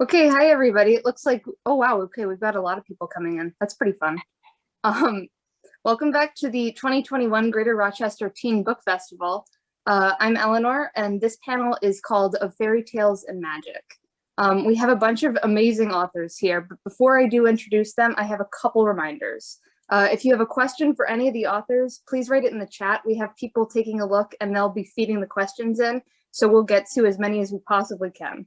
Okay, hi everybody. It looks like, oh wow, okay, we've got a lot of people coming in. That's pretty fun. Um, Welcome back to the 2021 Greater Rochester Teen Book Festival. I'm Eleanor, and this panel is called Of Fairy Tales and Magic. We have a bunch of amazing authors here, but before I do introduce them, I have a couple reminders. If you have a question for any of the authors, please write it in the chat. We have people taking a look and they'll be feeding the questions in, so we'll get to as many as we possibly can.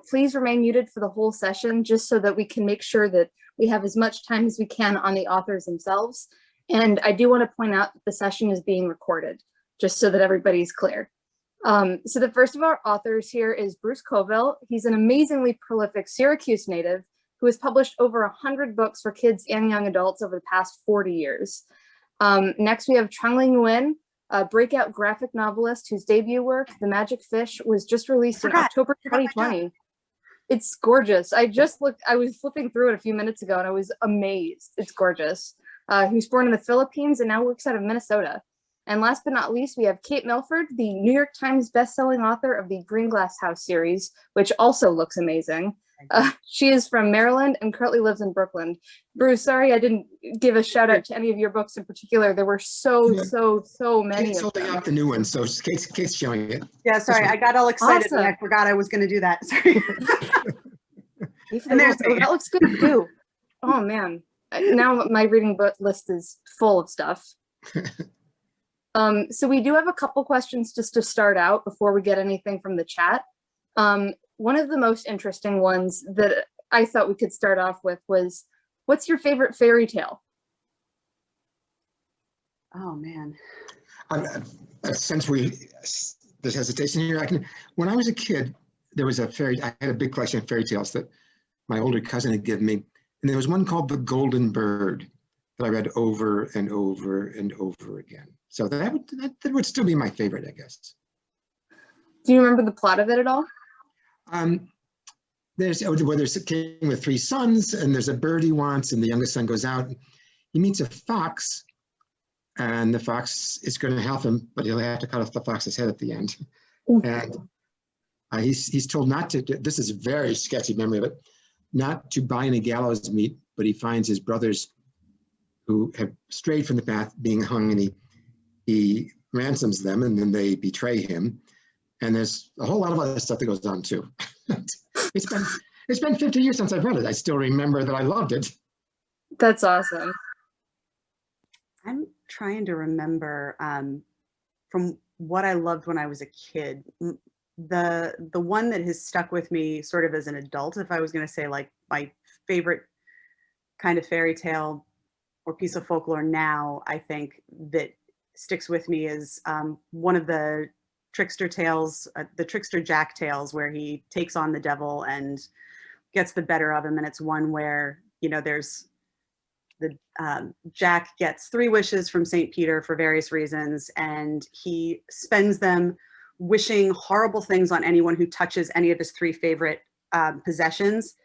Please remain muted for the whole session, just so that we can make sure that we have as much time as we can on the authors themselves. And I do want to point out that the session is being recorded, just so that everybody's clear. So the first of our authors here is Bruce Coville. He's an amazingly prolific Syracuse native who has published over 100 books for kids and young adults over the past 40 years. Next, we have Trung Nguyen, a breakout graphic novelist whose debut work, The Magic Fish, was just released in October 2020. It's gorgeous. I was flipping through it a few minutes ago and I was amazed. It's gorgeous. He was born in the Philippines and now works out of Minnesota. And last but not least, we have Kate Milford, the New York Times bestselling author of the Green Glass House series, which also looks amazing. She is from Maryland and currently lives in Brooklyn. Bruce, sorry I didn't give a shout out to any of your books in particular. There were so many. Kate's holding up the new one, so Kate's showing it. Yeah, sorry, I got all excited and I forgot I was going to do that. Sorry. And that looks good too. Oh man, now my reading book list is full of stuff. So we do have a couple questions just to start out before we get anything from the chat. One of the most interesting ones that I thought we could start off with was, what's your favorite fairy tale? Oh man. Since there's hesitation here, when I was a kid, I had a big collection of fairy tales that my older cousin had given me. And there was one called The Golden Bird that I read over and over and over again. So that would still be my favorite, I guess. Do you remember the plot of it at all? There's a king with 3 sons, and there's a bird he wants, and the youngest son goes out. He meets a fox, and the fox is going to help him, but he'll have to cut off the fox's head at the end. And he's told not to. This is a very sketchy memory of it. Not to buy any gallows meat, but he finds his brothers who have strayed from the path being hung, and he ransoms them, and then they betray him. And there's a whole lot of other stuff that goes on too. It's been 50 years since I've read it. I still remember that I loved it. That's awesome. I'm trying to remember from what I loved when I was a kid. The one that has stuck with me sort of as an adult, if I was going to say like my favorite kind of fairy tale or piece of folklore now, I think that sticks with me is one of the trickster tales, the trickster Jack tales, where he takes on the devil and gets the better of him. And it's one where, you know, there's the Jack gets 3 wishes from St. Peter for various reasons, and he spends them wishing horrible things on anyone who touches any of his 3 favorite possessions.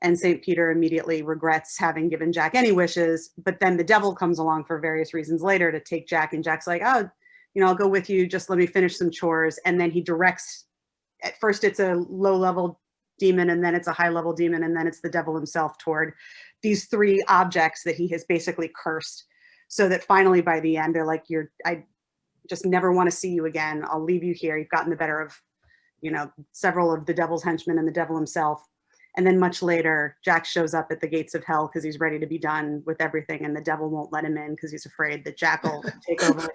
And St. Peter immediately regrets having given Jack any wishes, but then the devil comes along for various reasons later to take Jack, and Jack's like, oh, you know, I'll go with you, just let me finish some chores. And then he directs, at first it's a low-level demon, and then it's a high-level demon, and then it's the devil himself toward these 3 objects that he has basically cursed. So that finally by the end, they're like, I just never want to see you again. I'll leave you here. You've gotten the better of, you know, several of the devil's henchmen and the devil himself. And then much later, Jack shows up at the gates of hell because he's ready to be done with everything, and the devil won't let him in because he's afraid that Jack will take over.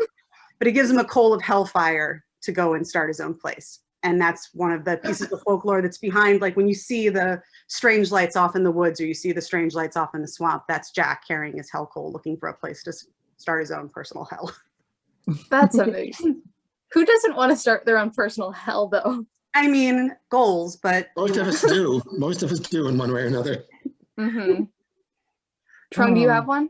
But it gives him a coal of hellfire to go and start his own place. And that's one of the pieces of folklore that's behind, like when you see the strange lights off in the woods, or you see the strange lights off in the swamp, that's Jack carrying his hell coal, looking for a place to start his own personal hell. That's amazing. Who doesn't want to start their own personal hell, though? I mean, goals, but most of us do. Most of us do in one way or another. Mm-hmm. Trung, do you have one?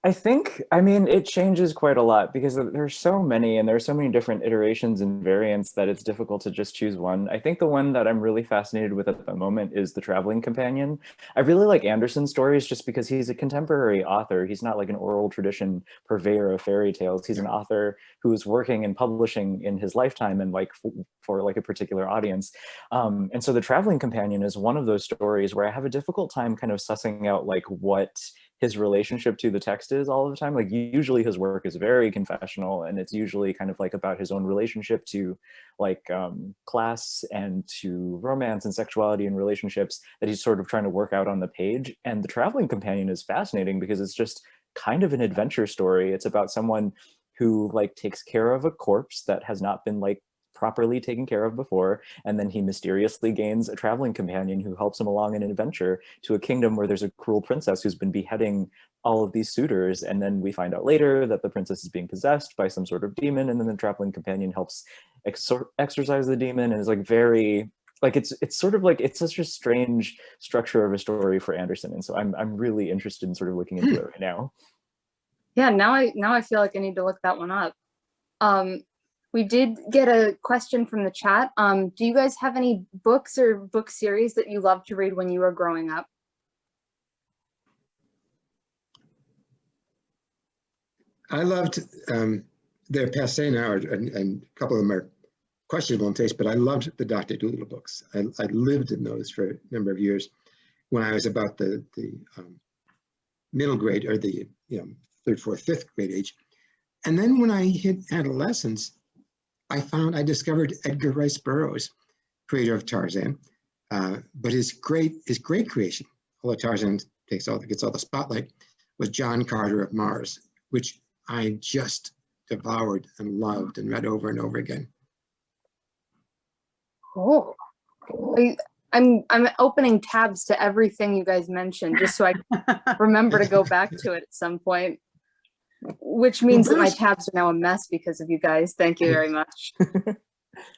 I mean, it changes quite a lot because there's so many, and there's so many different iterations and variants that it's difficult to just choose one. I think the one that I'm really fascinated with at the moment is The Traveling Companion. I really like Andersen's stories just because he's a contemporary author. He's not like an oral tradition purveyor of fairy tales. He's an author who's working and publishing in his lifetime and like for like a particular audience. And so The Traveling Companion is one of those stories where I have a difficult time kind of sussing out like what his relationship to the text is all of the time. Like usually his work is very confessional, and it's usually kind of like about his own relationship to like class and to romance and sexuality and relationships that he's sort of trying to work out on the page. And The Traveling Companion is fascinating because it's just kind of an adventure story. It's about someone who like takes care of a corpse that has not been like properly taken care of before, and then he mysteriously gains a traveling companion who helps him along in an adventure to a kingdom where there's a cruel princess who's been beheading all of these suitors. And then we find out later that the princess is being possessed by some sort of demon, and then the traveling companion helps exorcise the demon, and is like very like it's sort of like it's such a strange structure of a story for Anderson. And so I'm really interested in sort of looking into it right now. Yeah, now I feel like I need to look that one up. We did get a question from the chat. Do you guys have any books or book series that you loved to read when you were growing up? I loved, they're passé now, and a couple of them are questionable in taste, but I loved the Dr. Dolittle books. I lived in those for a number of years when I was about the middle grade, or the third, fourth, fifth grade age. And then when I hit adolescence, I discovered Edgar Rice Burroughs, creator of Tarzan, but his great creation, although Tarzan gets all the spotlight, was John Carter of Mars, which I just devoured and loved and read over and over again. Oh, I'm opening tabs to everything you guys mentioned just so I can remember to go back to it at some point. Which means that my tabs are now a mess because of you guys. Thank you very much.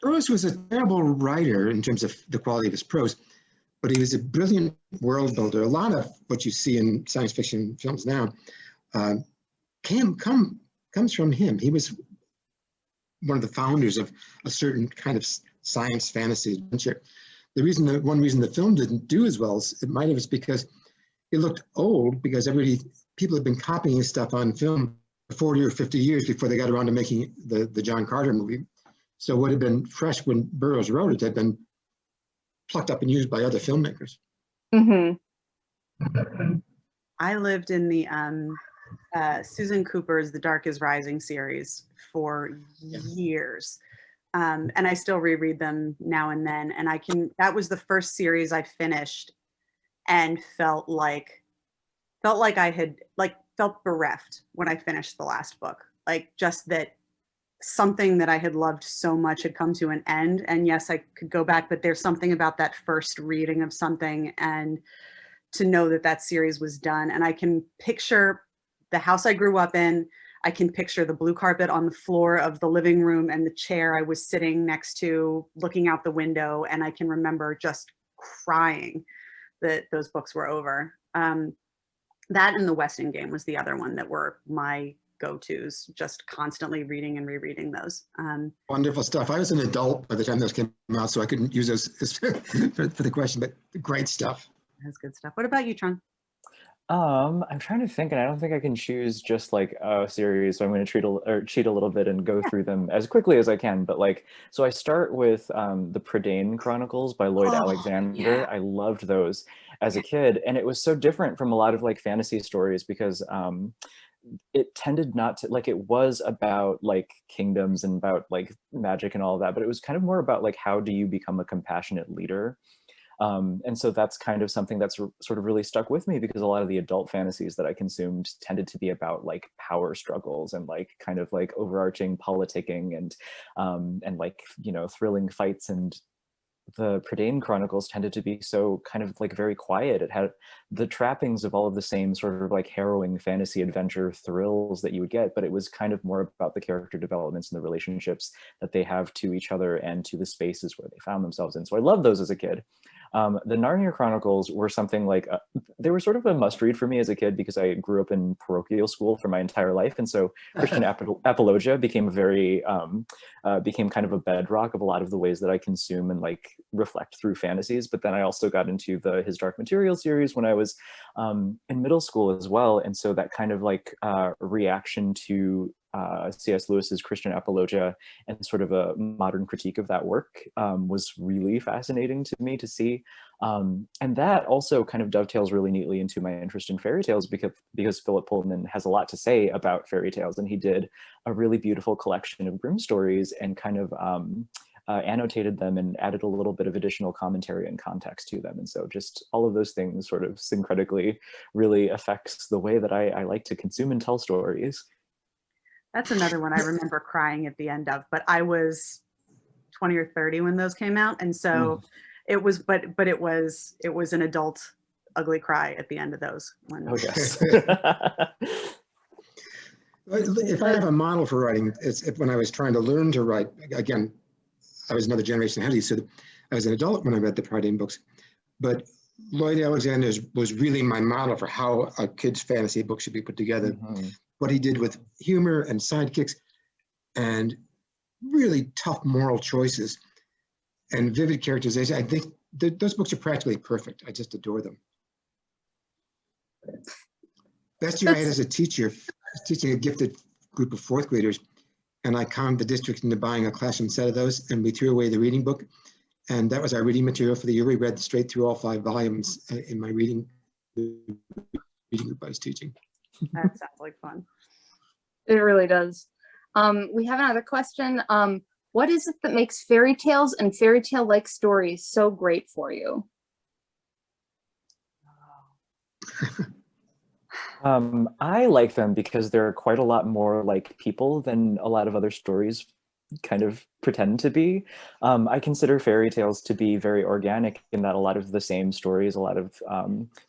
Burroughs was a terrible writer in terms of the quality of his prose, but he was a brilliant world builder. A lot of what you see in science fiction films now comes from him. He was one of the founders of a certain kind of science fantasy adventure. One reason the film didn't do as well as it might have is because it looked old, because people had been copying his stuff on film for 40 or 50 years before they got around to making the John Carter movie. So what had been fresh when Burroughs wrote it had been plucked up and used by other filmmakers. Mm-hmm. I lived in the Susan Cooper's The Dark is Rising series for years. And I still reread them now and then. And that was the first series I finished and felt like I had felt bereft when I finished the last book. Like just that something that I had loved so much had come to an end. And yes, I could go back, but there's something about that first reading of something and to know that that series was done. And I can picture the house I grew up in. I can picture the blue carpet on the floor of the living room and the chair I was sitting next to looking out the window. And I can remember just crying that those books were over. That and The West End Game was the other one that were my go-tos, just constantly reading and rereading those. Wonderful stuff. I was an adult by the time those came out, so I couldn't use those for the question, but great stuff. That's good stuff. What about you, Trung? I'm trying to think, and I don't think I can choose just like a series, so I'm going to cheat a little bit and go through them as quickly as I can. But like, so I start with the Prydain Chronicles by Lloyd Alexander. Yeah. I loved those as a kid, and it was so different from a lot of like fantasy stories because it tended not to, like, it was about like kingdoms and about like magic and all of that, but it was kind of more about like how do you become a compassionate leader. And so that's kind of something that's sort of really stuck with me because a lot of the adult fantasies that I consumed tended to be about like power struggles and like kind of like overarching politicking and like, you know, thrilling fights. And the Prydain Chronicles tended to be so kind of like very quiet. It had the trappings of all of the same sort of like harrowing fantasy adventure thrills that you would get, but it was kind of more about the character developments and the relationships that they have to each other and to the spaces where they found themselves in. So I loved those as a kid. The Narnia Chronicles were something like, they were sort of a must read for me as a kid because I grew up in parochial school for my entire life. And so Christian apologia became became kind of a bedrock of a lot of the ways that I consume and like reflect through fantasies. But then I also got into the His Dark Material series when I was in middle school as well. And so that kind of like reaction to C.S. Lewis's Christian Apologia and sort of a modern critique of that work was really fascinating to me to see. And that also kind of dovetails really neatly into my interest in fairy tales because Philip Pullman has a lot to say about fairy tales, and he did a really beautiful collection of Grimm stories and kind of annotated them and added a little bit of additional commentary and context to them. And so just all of those things sort of syncretically really affects the way that I like to consume and tell stories. That's another one I remember crying at the end of, but I was 20 or 30 when those came out. And so it was, but it was an adult ugly cry at the end of those. Oh, yes. If I have a model for writing, it's when I was trying to learn to write, again, I was another generation ahead of you, so I was an adult when I read the Prydain books, but Lloyd Alexander was really my model for how a kid's fantasy book should be put together. What he did with humor and sidekicks and really tough moral choices and vivid characterization. I think those books are practically perfect. I just adore them. Best year I had as a teacher, teaching a gifted group of fourth graders, and I conned the district into buying a classroom set of those, and we threw away the reading book. And that was our reading material for the year. We read straight through all 5 volumes in my reading group I was teaching. That sounds like fun. It really does. We have another question. What is it that makes fairy tales and fairy tale-like stories so great for you? I like them because they're quite a lot more like people than a lot of other stories kind of pretend to be. I consider fairy tales to be very organic in that a lot of the same stories, a lot of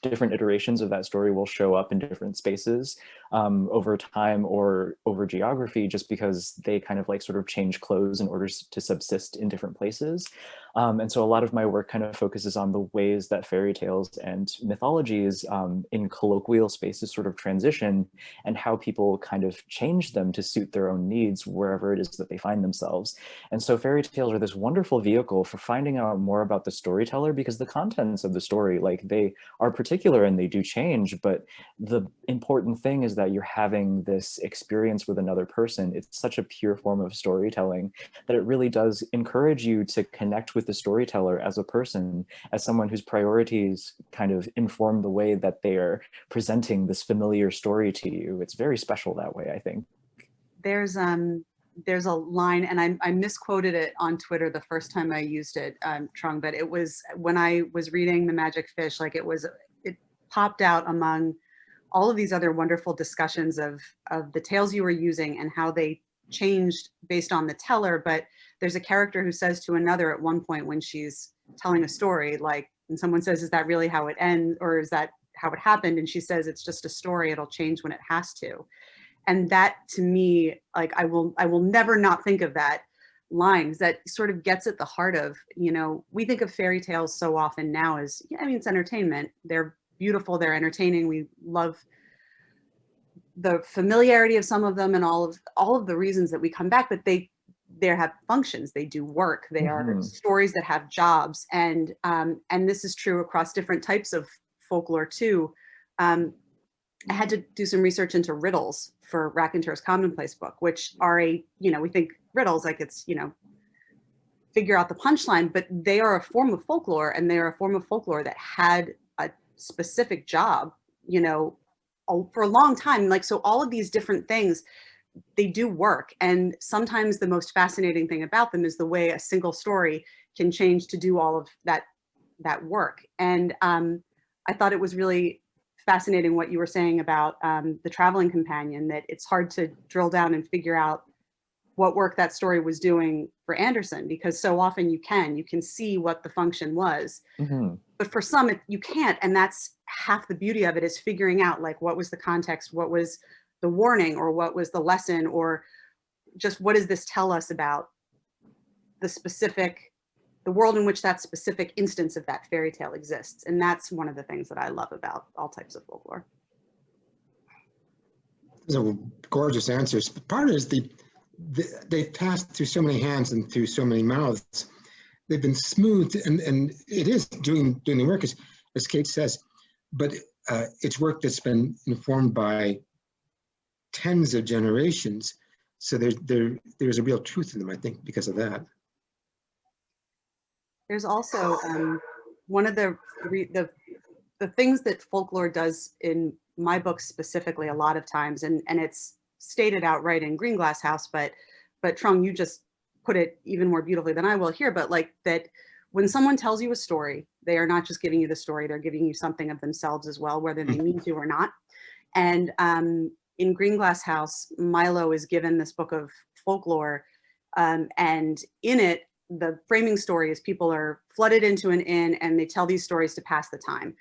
different iterations of that story will show up in different spaces over time or over geography, just because they kind of like sort of change clothes in order to subsist in different places. And so a lot of my work kind of focuses on the ways that fairy tales and mythologies in colloquial spaces sort of transition, and how people kind of change them to suit their own needs wherever it is that they find themselves. And so fairy tales are this wonderful vehicle for finding out more about the storyteller, because the contents of the story, like, they are particular and they do change, but the important thing is that you're having this experience with another person. It's such a pure form of storytelling that it really does encourage you to connect with the storyteller as a person, as someone whose priorities kind of inform the way that they are presenting this familiar story to you. It's very special that way, I think. There's a line, and I misquoted it on Twitter the first time I used it, Trung, but it was when I was reading The Magic Fish, like it popped out among all of these other wonderful discussions of the tales you were using and how they changed based on the teller. But there's a character who says to another at one point when she's telling a story, like, and someone says, is that really how it ends, or is that how it happened? And she says, it's just a story, it'll change when it has to. And that, to me, like, I will never not think of that line, because that sort of gets at the heart of, you know, we think of fairy tales so often now as, I mean, it's entertainment. They're beautiful, they're entertaining. We love the familiarity of some of them and all of the reasons that we come back, but they have functions, they do work, they are stories that have jobs. And this is true across different types of folklore too. I had to do some research into riddles for Raconteur's Commonplace book, which are we think riddles, like it's, figure out the punchline, but they are a form of folklore, and they are a form of folklore that had a specific job, for a long time. Like, so all of these different things, they do work. And sometimes the most fascinating thing about them is the way a single story can change to do all of that work. And I thought it was really fascinating what you were saying about the traveling companion, that it's hard to drill down and figure out what work that story was doing for Anderson, because so often you can see what the function was, but for some you can't. And that's half the beauty of it, is figuring out, like, what was the context, what was the warning, or what was the lesson, or just what does this tell us about the world in which that specific instance of that fairy tale exists. And that's one of the things that I love about all types of folklore. So gorgeous answers. Part of it is they've passed through so many hands and through so many mouths. They've been smoothed, and it is doing the work, as Kate says, but it's work that's been informed by tens of generations So there's a real truth in them, I think, because of that. There's also one of the things that folklore does in my books specifically a lot of times, and it's stated outright in Green Glass House, but Trung, you just put it even more beautifully than I will here, but like that when someone tells you a story, they are not just giving you the story, they're giving you something of themselves as well, whether they mean to or not. And in Green Glass House, Milo is given this book of folklore, and in it, the framing story is people are flooded into an inn and they tell these stories to pass the time.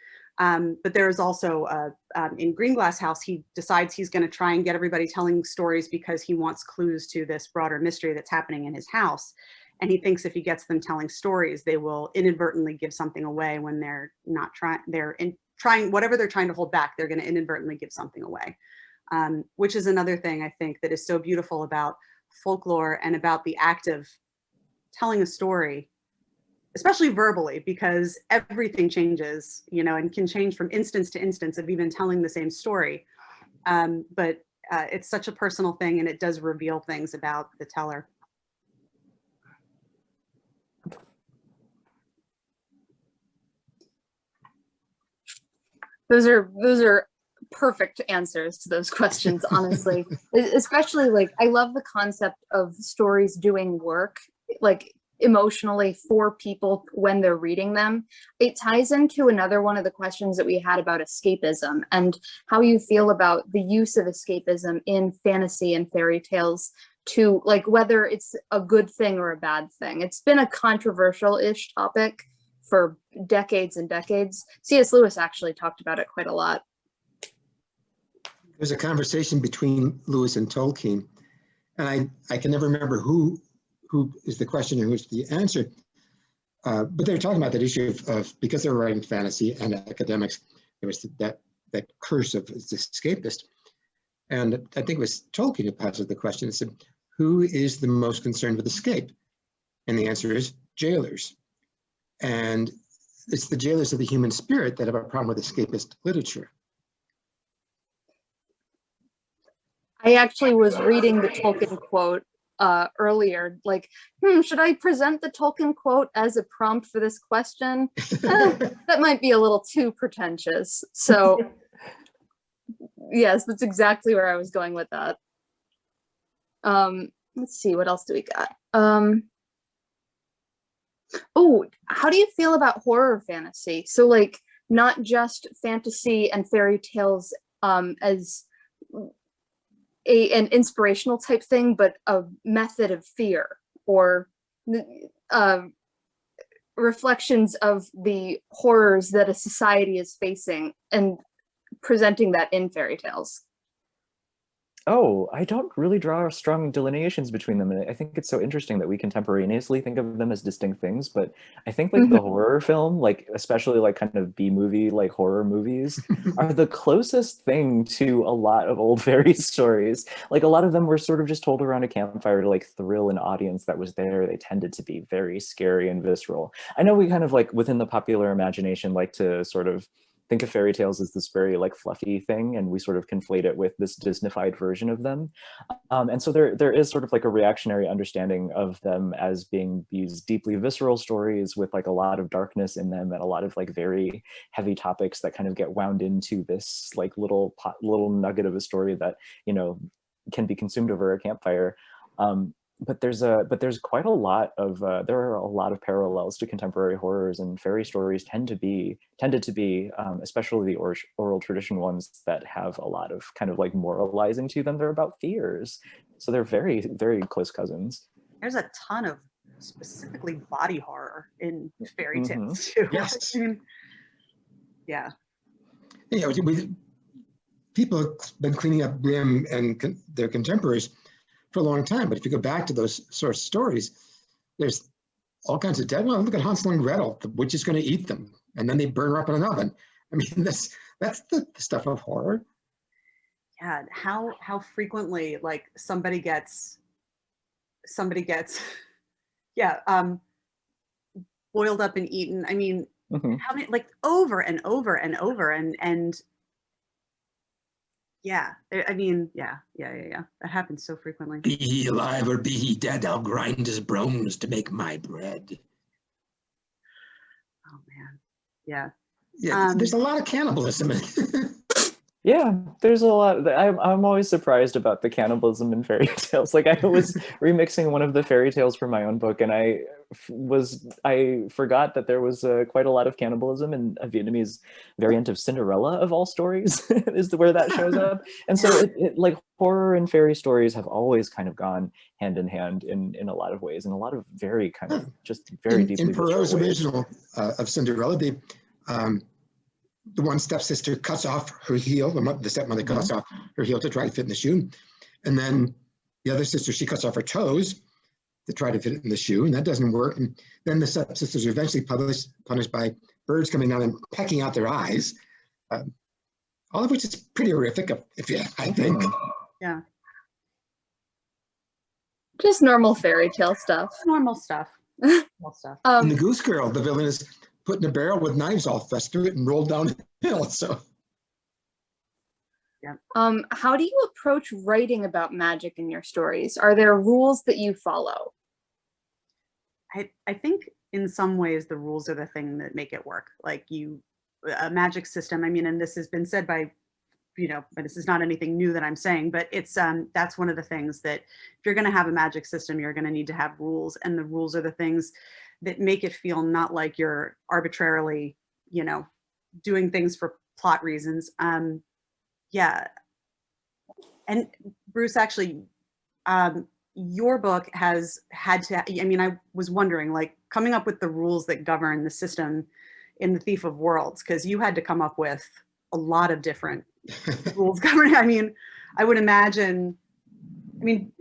But there is also, in Green Glass House, he decides he's going to try and get everybody telling stories because he wants clues to this broader mystery that's happening in his house. And he thinks if he gets them telling stories, they will inadvertently give something away when they're not trying, whatever they're trying to hold back, they're going to inadvertently give something away. Which is another thing I think that is so beautiful about folklore and about the act of telling a story, especially verbally, because everything changes, you know, and can change from instance to instance of even telling the same story. But it's such a personal thing, and it does reveal things about the teller. Those are perfect answers to those questions, honestly. Especially, like, I love the concept of stories doing work, like emotionally for people when they're reading them. It ties into another one of the questions that we had about escapism and how you feel about the use of escapism in fantasy and fairy tales, to like whether it's a good thing or a bad thing. It's been a controversial-ish topic for decades and decades. C.S. Lewis actually talked about it quite a lot. There's a conversation between Lewis and Tolkien, and I can never remember who is the questioner, who's the answer. But they were talking about that issue of because they were writing fantasy and academics, there was that curse of the escapist. And I think it was Tolkien who posed the question and said, who is the most concerned with escape? And the answer is jailers. And it's the jailers of the human spirit that have a problem with escapist literature. I actually was reading the Tolkien quote earlier, like, should I present the Tolkien quote as a prompt for this question? That might be a little too pretentious. So yes, that's exactly where I was going with that. Let's see, what else do we got? Oh, how do you feel about horror fantasy? So like not just fantasy and fairy tales as an inspirational type thing, but a method of fear or reflections of the horrors that a society is facing and presenting that in fairy tales. Oh, I don't really draw strong delineations between them. And I think it's so interesting that we contemporaneously think of them as distinct things. But I think like the horror film, like especially like kind of B-movie, like horror movies are the closest thing to a lot of old fairy stories. Like a lot of them were sort of just told around a campfire to like thrill an audience that was there. They tended to be very scary and visceral. I know we kind of like within the popular imagination like to sort of think of fairy tales as this very like fluffy thing, and we sort of conflate it with this Disneyfied version of them. And so there is sort of like a reactionary understanding of them as being these deeply visceral stories with like a lot of darkness in them and a lot of like very heavy topics that kind of get wound into this like little nugget of a story that, you know, can be consumed over a campfire. But there's quite a lot of there are a lot of parallels to contemporary horrors, and fairy stories tended to be especially the oral tradition ones that have a lot of kind of like moralizing to them. They're about fears, so they're very, very close cousins. There's a ton of specifically body horror in fairy tales too. Yes. Yeah. You know, people have been cleaning up Grimm and their contemporaries for a long time, but if you go back to those sort of stories, there's all kinds of dead. Well, look at Hansel and Gretel. The witch is going to eat them, and then they burn her up in an oven. I mean, that's the stuff of horror. Yeah, how frequently like somebody gets boiled up and eaten. I mean, how many, like over and over and over, and Yeah, I mean, yeah. That happens so frequently. Be he alive or be he dead, I'll grind his bones to make my bread. Oh man, yeah. Yeah, there's a lot of cannibalism. Yeah, there's a lot. I'm always surprised about the cannibalism in fairy tales. Like I was remixing one of the fairy tales for my own book, and I forgot that there was quite a lot of cannibalism in a Vietnamese variant of Cinderella of all stories is where that shows up. And so it like horror and fairy stories have always kind of gone hand in hand in a lot of ways, in a lot of very kind of just very deeply in Perrault's visceral ways. original of Cinderella, the one stepsister cuts off her heel, the stepmother cuts off her heel to try to fit in the shoe. And then the other sister, she cuts off her toes to try to fit in the shoe, and that doesn't work. And then the stepsisters are eventually punished by birds coming down and pecking out their eyes, all of which is pretty horrific, I think. Yeah. Just normal fairy tale stuff. Normal stuff. Normal stuff. In the Goose Girl, the villain is put in a barrel with knives all thrust through it and rolled down a hill. So, yeah. How do you approach writing about magic in your stories? Are there rules that you follow? I think in some ways the rules are the thing that make it work. Like a magic system. I mean, and this has been said by, but this is not anything new that I'm saying, but it's that's one of the things that if you're going to have a magic system, you're going to need to have rules, and the rules are the things that make it feel not like you're arbitrarily, doing things for plot reasons. Yeah. And Bruce, actually, your book has had to, I mean, I was wondering, like, coming up with the rules that govern the system in The Thief of Worlds, because you had to come up with a lot of different rules governing. I mean, I would imagine,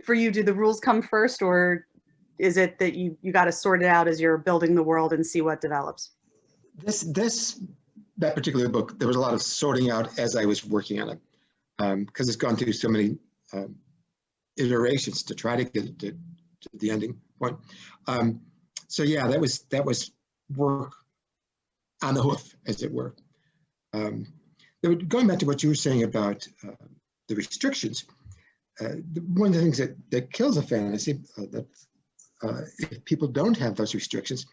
for you, do the rules come first, or is it that you got to sort it out as you're building the world and see what develops? That particular book, there was a lot of sorting out as I was working on it, because it's gone through so many iterations to try to get it to the ending point. So yeah, that was work on the hoof, as it were. Going back to what you were saying about the restrictions, one of the things that kills a fantasy, if people don't have those restrictions,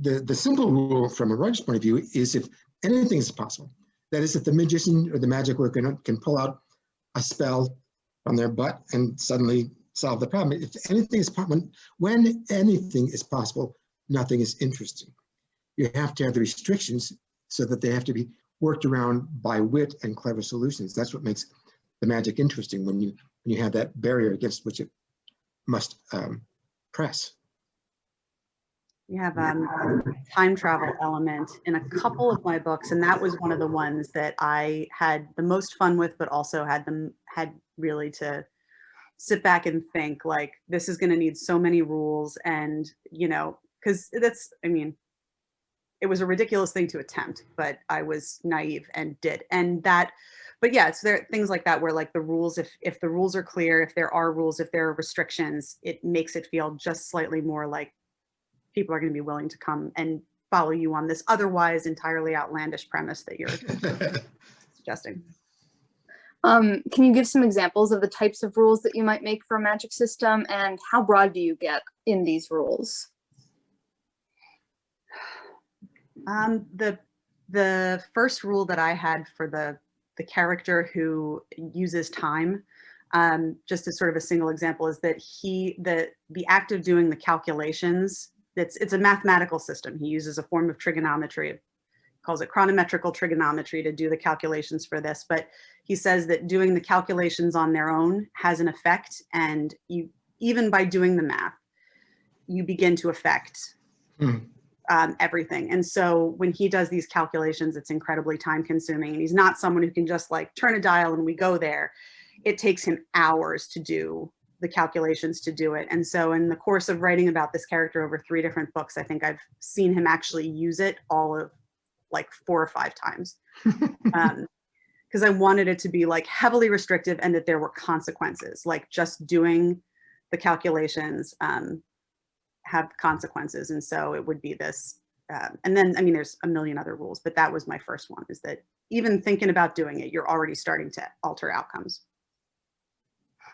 the simple rule from a writer's point of view is if anything is possible. That is, if the magician or the magic worker can pull out a spell from their butt and suddenly solve the problem. If anything is when anything is possible, nothing is interesting. You have to have the restrictions so that they have to be worked around by wit and clever solutions. That's what makes the magic interesting, when you have that barrier against which it must press. We have time travel element in a couple of my books, and that was one of the ones that I had the most fun with, but also had really to sit back and think, like, this is going to need so many rules, and because it was a ridiculous thing to attempt, but I was naive and did. And that, but yeah, so there are things like that where, like, the rules, if the rules are clear, if there are rules, if there are restrictions, it makes it feel just slightly more like people are going to be willing to come and follow you on this otherwise entirely outlandish premise that you're suggesting. Can you give some examples of the types of rules that you might make for a magic system, and how broad do you get in these rules? The first rule that I had for the character who uses time, just as sort of a single example, is that the act of doing the calculations, it's a mathematical system. He uses a form of trigonometry, calls it chronometrical trigonometry, to do the calculations for this. But he says that doing the calculations on their own has an effect, and even by doing the math, you begin to affect everything. And so when he does these calculations, it's incredibly time consuming, and he's not someone who can just, like, turn a dial and we go there. It takes him hours to do the calculations to do it. And so in the course of writing about this character over 3 different books, I think I've seen him actually use it all of, like, 4 or 5 times. Because I wanted it to be, like, heavily restrictive, and that there were consequences, like just doing the calculations have consequences. And so it would be this, and then, there's a million other rules, but that was my first one, is that even thinking about doing it, you're already starting to alter outcomes.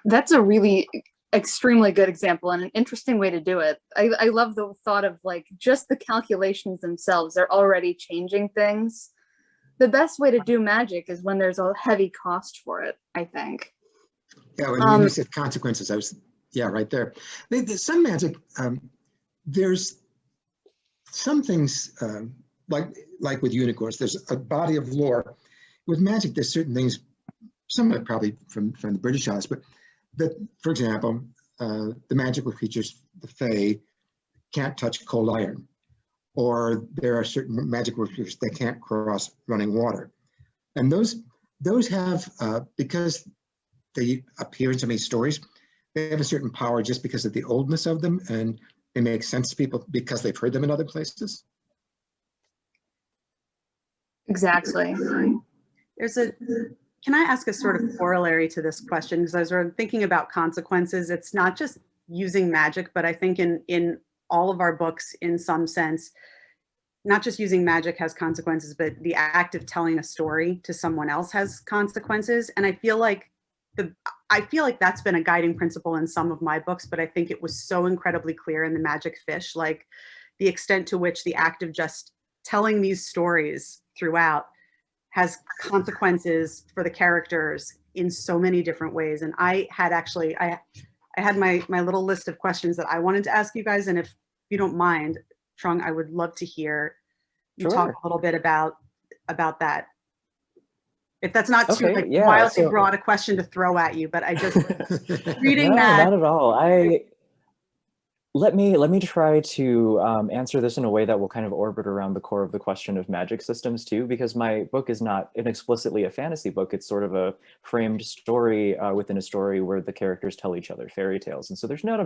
That's a really extremely good example and an interesting way to do it. I love the thought of like just the calculations themselves. They're already changing things. The best way to do magic is when there's a heavy cost for it, I think. Yeah, when you said consequences, I was, yeah, right there. Some magic, there's some things, like with unicorns, there's a body of lore. With magic, there's certain things, some are probably from the British Isles, but that, for example, the magical creatures, the Fae, can't touch cold iron, or there are certain magical creatures that can't cross running water. And those have, because they appear in so many stories, they have a certain power just because of the oldness of them, and they make sense to people because they've heard them in other places. Exactly. Can I ask a sort of corollary to this question? Because I was sort of thinking about consequences. It's not just using magic, but I think in all of our books, in some sense, not just using magic has consequences, but the act of telling a story to someone else has consequences. And I feel like that's been a guiding principle in some of my books, but I think it was so incredibly clear in The Magic Fish, like the extent to which the act of just telling these stories throughout has consequences for the characters in so many different ways. And I had my little list of questions that I wanted to ask you guys. And if you don't mind, Trung, I would love to hear you talk a little bit about that. If that's not too wildly broad a question to throw at you, but I just reading that. Not at all. Let me try to answer this in a way that will kind of orbit around the core of the question of magic systems too, because my book is not explicitly a fantasy book. It's sort of a framed story within a story where the characters tell each other fairy tales. And so there's not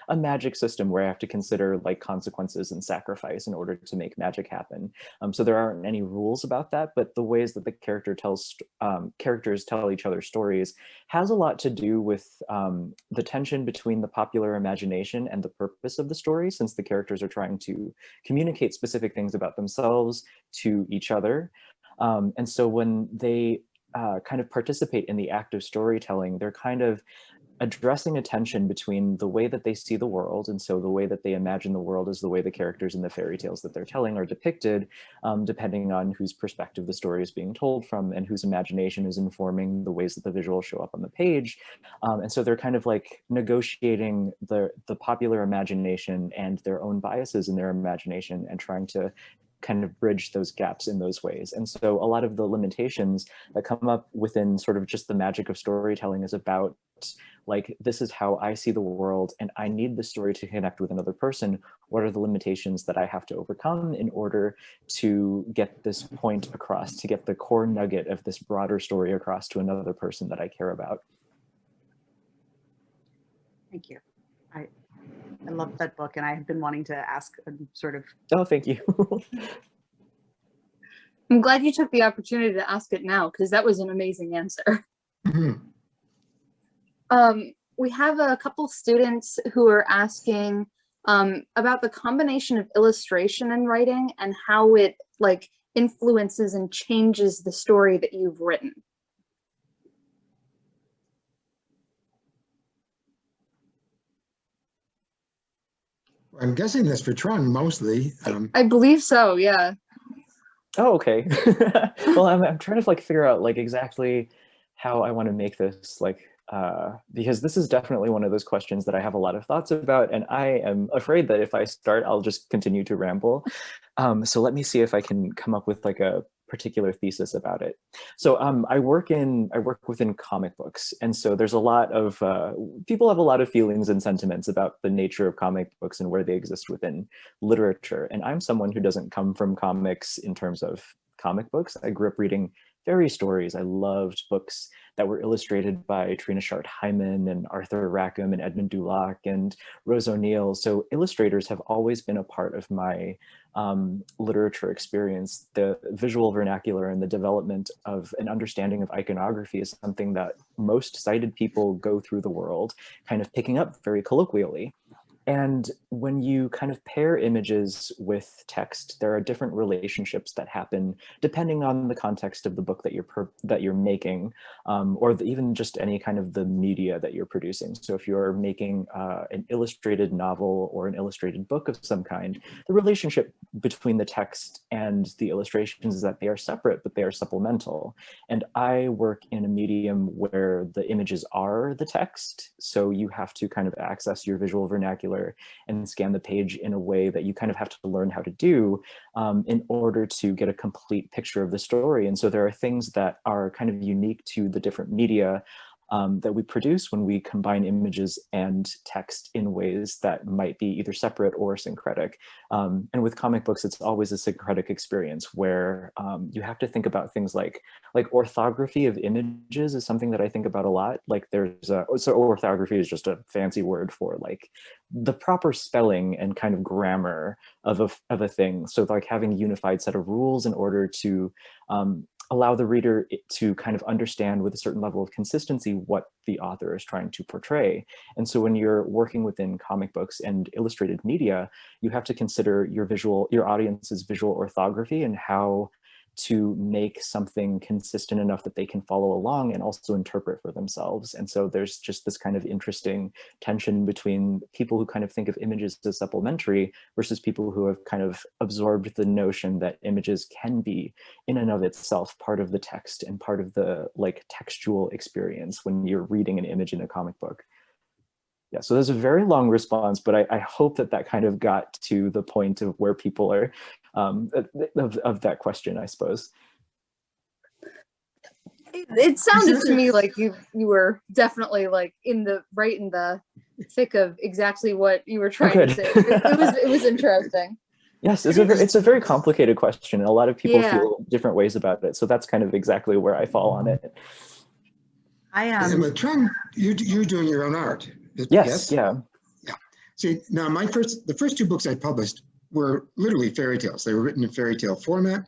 a magic system where I have to consider like consequences and sacrifice in order to make magic happen. So there aren't any rules about that, but the ways that the characters tell each other stories has a lot to do with the tension between the popular imagination and the purpose of the story, since the characters are trying to communicate specific things about themselves to each other. And so when they kind of participate in the act of storytelling, they're kind of addressing a tension between the way that they see the world, and so the way that they imagine the world is the way the characters in the fairy tales that they're telling are depicted, depending on whose perspective the story is being told from and whose imagination is informing the ways that the visuals show up on the page. And so they're kind of like negotiating the popular imagination and their own biases in their imagination and trying to kind of bridge those gaps in those ways. And so a lot of the limitations that come up within sort of just the magic of storytelling is about like, this is how I see the world and I need the story to connect with another person. What are the limitations that I have to overcome in order to get this point across, to get the core nugget of this broader story across to another person that I care about? Thank you. I love that book, and I have been wanting to ask a sort of. Oh, thank you. I'm glad you took the opportunity to ask it now, because that was an amazing answer. Mhm. We have a couple students who are asking about the combination of illustration and writing and how it like influences and changes the story that you've written. I'm guessing this for Trung mostly. I believe so, yeah. Oh, okay. Well, I'm trying to like figure out like exactly how I want to make this like, because this is definitely one of those questions that I have a lot of thoughts about, and I am afraid that if I start, I'll just continue to ramble. So let me see if I can come up with like a particular thesis about it. So I work within comic books, and so there's a lot of people have a lot of feelings and sentiments about the nature of comic books and where they exist within literature. And I'm someone who doesn't come from comics in terms of comic books. I grew up reading fairy stories. I loved books that were illustrated by Trina Shart Hyman and Arthur Rackham and Edmund Dulac and Rose O'Neill. So illustrators have always been a part of my literature experience. The visual vernacular and the development of an understanding of iconography is something that most sighted people go through the world kind of picking up very colloquially. And when you kind of pair images with text, there are different relationships that happen depending on the context of the book that you're making, or even just any kind of the media that you're producing. So if you're making an illustrated novel or an illustrated book of some kind, the relationship between the text and the illustrations is that they are separate, but they are supplemental. And I work in a medium where the images are the text, so you have to kind of access your visual vernacular and scan the page in a way that you kind of have to learn how to do in order to get a complete picture of the story. And so there are things that are kind of unique to the different media that we produce when we combine images and text in ways that might be either separate or syncretic. And with comic books, it's always a syncretic experience where you have to think about things like orthography of images is something that I think about a lot. Like so orthography is just a fancy word for like the proper spelling and kind of grammar of a thing. So like having a unified set of rules in order to allow the reader to kind of understand with a certain level of consistency what the author is trying to portray. And so when you're working within comic books and illustrated media, you have to consider your audience's visual orthography and how to make something consistent enough that they can follow along and also interpret for themselves. And so there's just this kind of interesting tension between people who kind of think of images as supplementary versus people who have kind of absorbed the notion that images can be in and of itself part of the text and part of the like textual experience when you're reading an image in a comic book. Yeah, so there's a very long response, but I hope that kind of got to the point of where people are of that question, I suppose. It sounded to me like you were definitely like right in the thick of exactly what you were trying to say. It was interesting. Yes, it's a very complicated question, and a lot of people feel different ways about it. So that's kind of exactly where I fall on it. And with Trung, you're doing your own art. Yes, yeah. See, now the first two books I published were literally fairy tales. They were written in fairy tale format.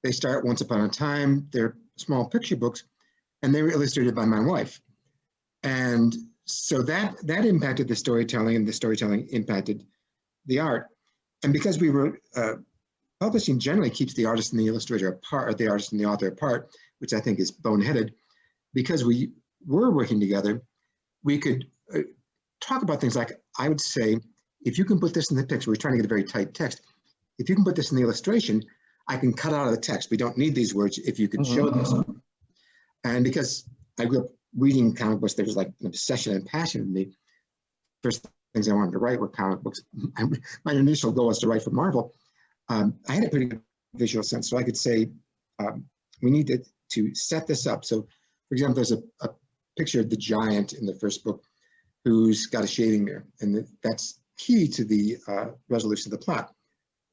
They start once upon a time. They're small picture books, and they were illustrated by my wife. And so that impacted the storytelling, and the storytelling impacted the art. And because we were publishing generally keeps the artist and the illustrator apart, or the artist and the author apart, which I think is boneheaded. Because we were working together, we could talk about things like, I would say, if you can put this in the picture, we're trying to get a very tight text. If you can put this in the illustration, I can cut out of the text. We don't need these words if you could show this. And because I grew up reading comic books, there was like an obsession and passion in me. First things I wanted to write were comic books. My initial goal was to write for Marvel. I had a pretty good visual sense, so I could say, we needed to set this up. So, for example, there's a picture of the giant in the first book who's got a shaving mirror, and that's key to the resolution of the plot.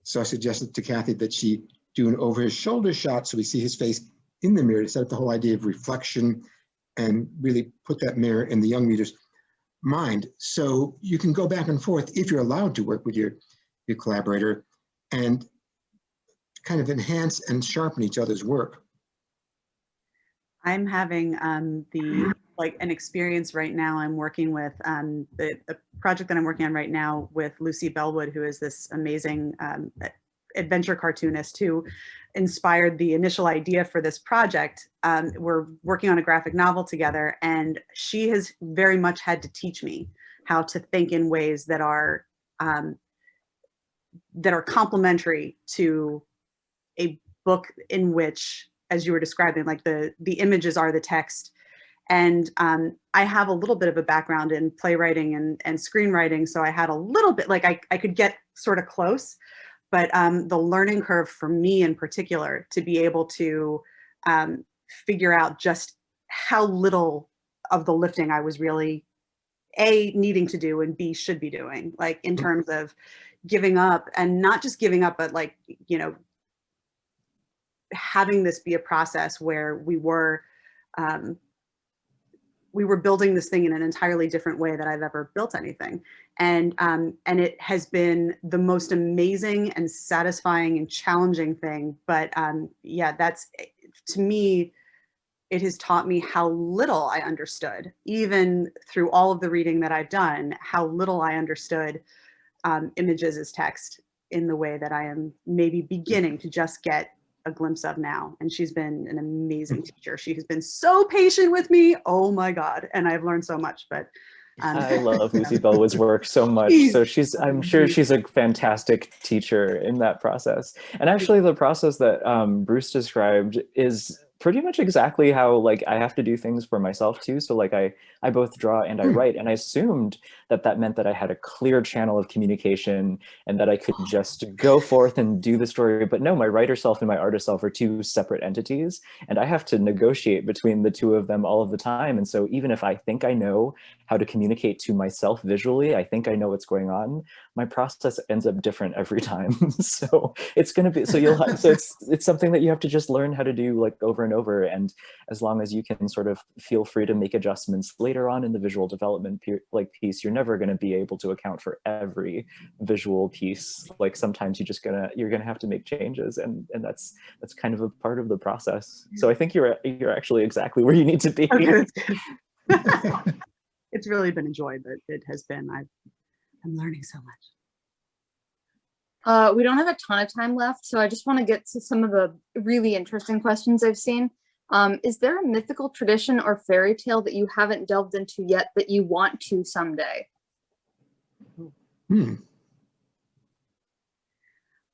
So I suggested to Kathy that she do an over his shoulder shot so we see his face in the mirror to set up the whole idea of reflection and really put that mirror in the young reader's mind. So you can go back and forth if you're allowed to work with your collaborator and kind of enhance and sharpen each other's work. I'm having an experience right now. I'm working with the project that I'm working on right now with Lucy Bellwood, who is this amazing adventure cartoonist who inspired the initial idea for this project. We're working on a graphic novel together, and she has very much had to teach me how to think in ways that are complementary to a book in which, as you were describing, like the images are the text. And I have a little bit of a background in playwriting and screenwriting, so I had a little bit, like I could get sort of close, but the learning curve for me in particular, to be able to figure out just how little of the lifting I was really A, needing to do, and B, should be doing, like in terms of giving up, and not just giving up, but like, you know, having this be a process where we were building this thing in an entirely different way that I've ever built anything. And it has been the most amazing and satisfying and challenging thing. But yeah, that's, to me, it has taught me how little I understood, even through all of the reading that I've done, how little I understood images as text in the way that I am maybe beginning to just get a glimpse of now. And she's been an amazing teacher. She has been so patient with me. Oh my God. And I've learned so much, but I love Lucy Belwood's work so much. So I'm sure she's a fantastic teacher in that process. And actually the process that Bruce described is pretty much exactly how like I have to do things for myself too. So like I both draw and I write, and I assumed that that meant that I had a clear channel of communication and that I could just go forth and do the story. But no, my writer self and my artist self are two separate entities, and I have to negotiate between the two of them all of the time. And so even if I think I know how to communicate to myself visually, I think I know what's going on, my process ends up different every time. So it's going to be, so you'll have, so it's something that you have to just learn how to do like over and over. And as long as you can sort of feel free to make adjustments later on in the visual development piece, you're never going to be able to account for every visual piece. Like sometimes you're gonna have to make changes, and that's kind of a part of the process. So I think you're actually exactly where you need to be. Okay, it's really been a joy, but it has been, I'm learning so much. We don't have a ton of time left, so I just want to get to some of the really interesting questions I've seen. Is there a mythical tradition or fairy tale that you haven't delved into yet that you want to someday?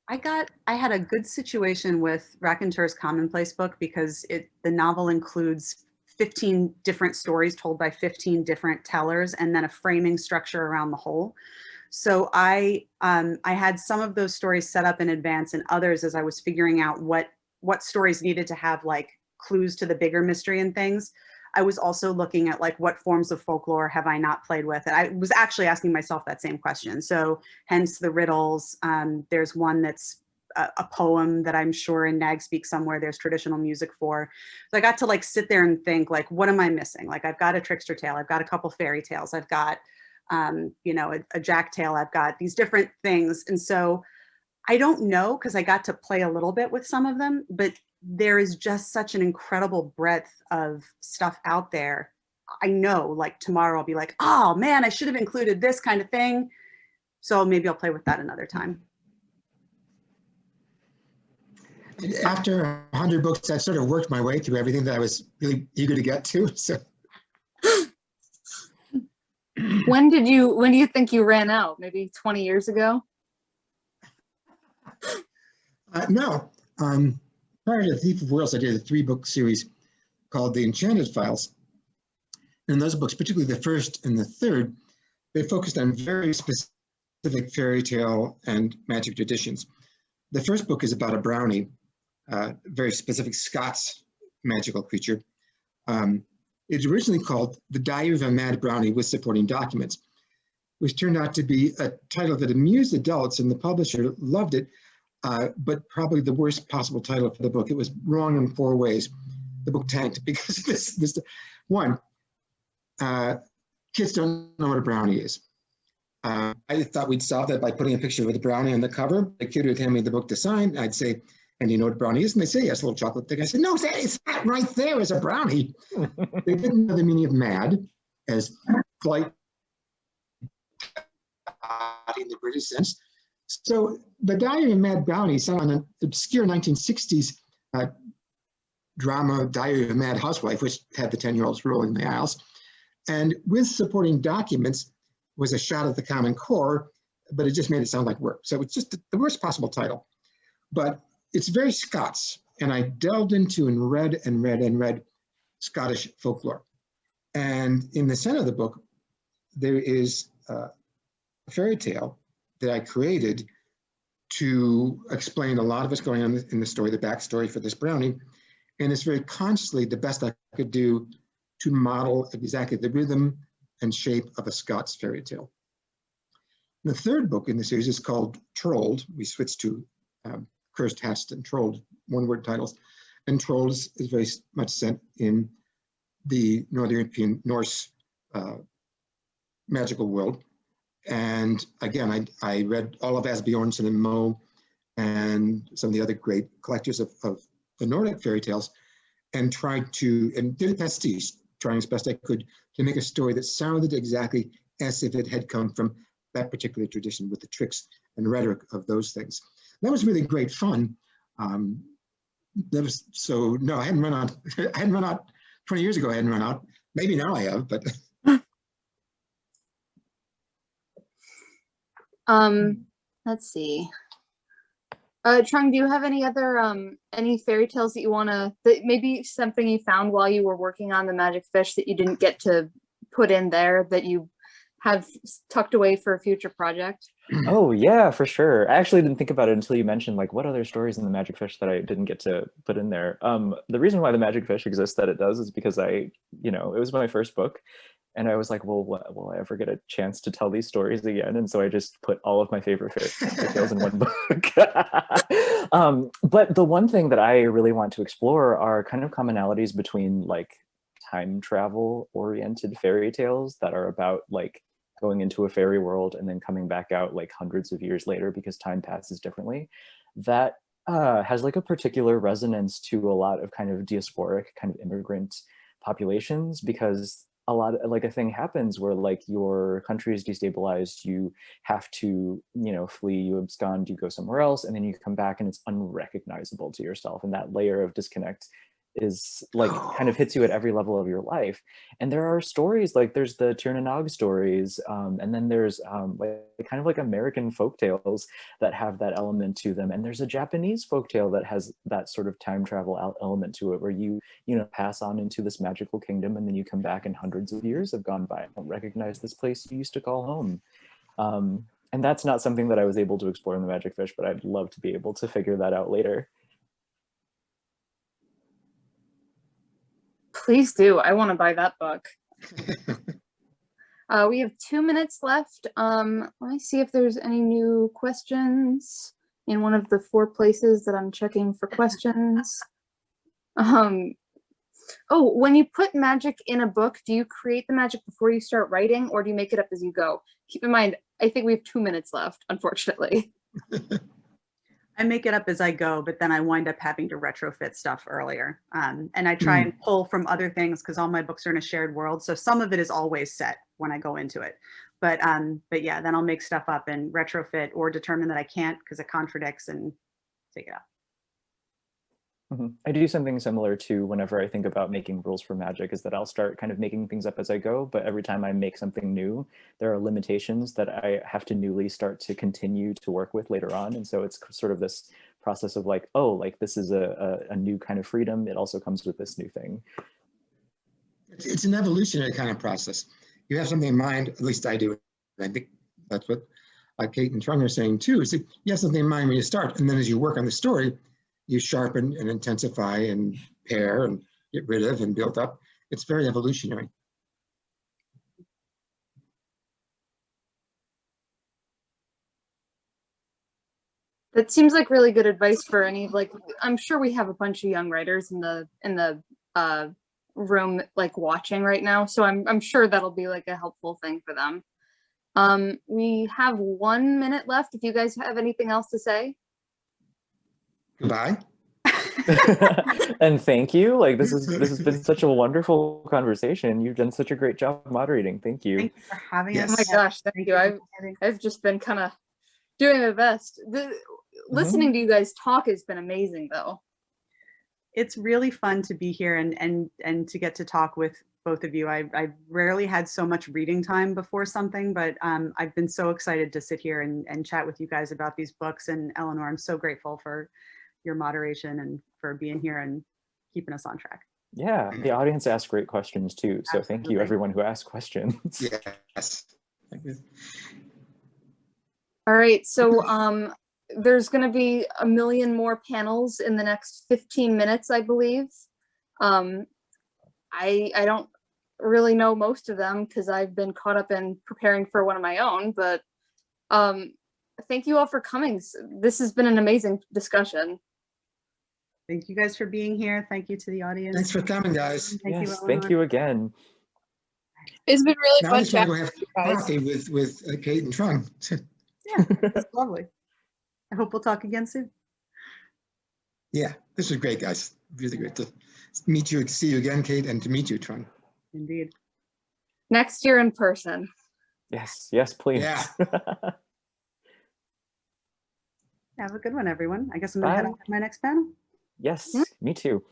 I had a good situation with Raconteur's Commonplace book because the novel includes 15 different stories told by 15 different tellers, and then a framing structure around the whole. So I had some of those stories set up in advance, and others as I was figuring out what stories needed to have like clues to the bigger mystery and things. I was also looking at like what forms of folklore have I not played with, and I was actually asking myself that same question. So hence the riddles. There's one that's a poem that I'm sure in Nag Speak somewhere there's traditional music for. So I got to like sit there and think like, what am I missing? Like I've got a trickster tale, I've got a couple fairy tales, I've got you know, a jack tale, I've got these different things. And so I don't know, because I got to play a little bit with some of them, but there is just such an incredible breadth of stuff out there. I know like tomorrow I'll be like, oh man, I should have included this kind of thing. So maybe I'll play with that another time. After 100 books, I've sort of worked my way through everything that I was really eager to get to. So, When do you think you ran out? Maybe 20 years ago? no. Prior to Thief of Worlds, I did a 3-book series called The Enchanted Files. And those books, particularly the first and the third, they focused on very specific fairy tale and magic traditions. The first book is about a brownie, very specific Scots magical creature. It's originally called The Diary of a Mad Brownie with Supporting Documents, which turned out to be a title that amused adults, and the publisher loved it, but probably the worst possible title for the book. It was wrong in 4 ways. The book tanked because this one, kids don't know what a brownie is. I thought we'd solve that by putting a picture of the brownie on the cover. The kid would hand me the book to sign. I'd say, and you know what a brownie is? And they say, yes, a little chocolate thing. I said, no, it's that right there is a brownie. They didn't know the meaning of mad as flight in the British sense. So the Diary of a Mad Brownie, some on an obscure 1960s drama, Diary of a Mad Housewife, which had the 10-year-olds rolling the aisles. And with supporting documents was a shot at the Common Core, but it just made it sound like work. So it's just the worst possible title. But it's very Scots, and I delved into and read Scottish folklore. And in the center of the book, there is a fairy tale that I created to explain a lot of what's going on in the story, the backstory for this brownie. And it's very consciously the best I could do to model exactly the rhythm and shape of a Scots fairy tale. The third book in the series is called Trolled. We switched to Cursed, Hatched, and Trolled, one-word titles. And Trolled is very much set in the Northern European Norse magical world. And again, I read all of Asbjornsen and Moe and some of the other great collectors of the Nordic fairy tales. and did a pastiche, trying as best I could to make a story that sounded exactly as if it had come from that particular tradition with the tricks and rhetoric of those things. That was really great fun. No, I hadn't run out. I hadn't run out 20 years ago. I hadn't run out. Maybe now I have, but. Let's see. Trung, do you have any other any fairy tales that you that maybe something you found while you were working on the magic fish that you didn't get to put in there that you have tucked away for a future project? Oh yeah, for sure. I actually didn't think about it until you mentioned like what other stories in the Magic Fish that I didn't get to put in there. The reason why the Magic Fish exists that it does is because it was my first book, and I was like, well, will I ever get a chance to tell these stories again? And so I just put all of my favorite fairy tales in one book. But the one thing that I really want to explore are kind of commonalities between like time travel oriented fairy tales that are about like going into a fairy world and then coming back out like hundreds of years later because time passes differently. That has like a particular resonance to a lot of kind of diasporic kind of immigrant populations, because a lot of like a thing happens where like your country is destabilized, you have to, flee, you abscond, you go somewhere else, and then you come back and it's unrecognizable to yourself. And that layer of disconnect is like kind of hits you at every level of your life. And there are stories like there's the Tirnanog stories, and then there's like kind of like American folktales that have that element to them, and there's a Japanese folktale that has that sort of time travel element to it, where you pass on into this magical kingdom and then you come back and hundreds of years have gone by. I don't recognize this place you used to call home. And that's not something that I was able to explore in the Magic Fish, but I'd love to be able to figure that out later. Please do. I want to buy that book. We have 2 minutes left. Let me see if there's any new questions in one of the 4 places that I'm checking for questions. Oh, when you put magic in a book, do you create the magic before you start writing, or do you make it up as you go? Keep in mind, I think we have 2 minutes left, unfortunately. I make it up as I go, but then I wind up having to retrofit stuff earlier. And I try and pull from other things because all my books are in a shared world. So some of it is always set when I go into it. But yeah, then I'll make stuff up and retrofit or determine that I can't because it contradicts and take it out. I do something similar to whenever I think about making rules for magic, is that I'll start kind of making things up as I go, but every time I make something new, there are limitations that I have to newly start to continue to work with later on. And so it's sort of this process of like, oh, like this is a new kind of freedom. It also comes with this new thing. It's an evolutionary kind of process. You have something in mind, at least I do. I think that's what Kate and Trung are saying too, is that you have something in mind when you start, and then as you work on the story, you sharpen and intensify and pair and get rid of and build up. It's very evolutionary. That seems like really good advice for any, like, I'm sure we have a bunch of young writers in the room like watching right now, so I'm sure that'll be like a helpful thing for them. We have 1 minute left. If you guys have anything else to say. Goodbye. And thank you. Like this has been such a wonderful conversation. You've done such a great job moderating. Thank you. Thank you for having us. Oh my gosh, thank you. I've just been kind of doing my best. Listening to you guys talk has been amazing though. It's really fun to be here and to get to talk with both of you. I've rarely had so much reading time before something, but I've been so excited to sit here and chat with you guys about these books. And Eleanor, I'm so grateful for your moderation and for being here and keeping us on track. Yeah, the audience asked great questions too. So Absolutely. Thank you everyone who asked questions. Yes. All right, so there's going to be 1 million more panels in the next 15 minutes, I believe. I don't really know most of them because I've been caught up in preparing for one of my own, but thank you all for coming. This has been an amazing discussion. Thank you guys for being here. Thank you to the audience. Thanks for coming, guys. Thank you again. It's been really fun chatting with you guys. With Kate and Trung. Yeah, that's lovely. I hope we'll talk again soon. Yeah, this was great, guys. Really great to see you again, Kate, and to meet you, Trung. Indeed. Next year in person. Yes, yes, please. Yeah. Have a good one, everyone. I guess I'm gonna head Bye. off to my next panel. Yes, me too.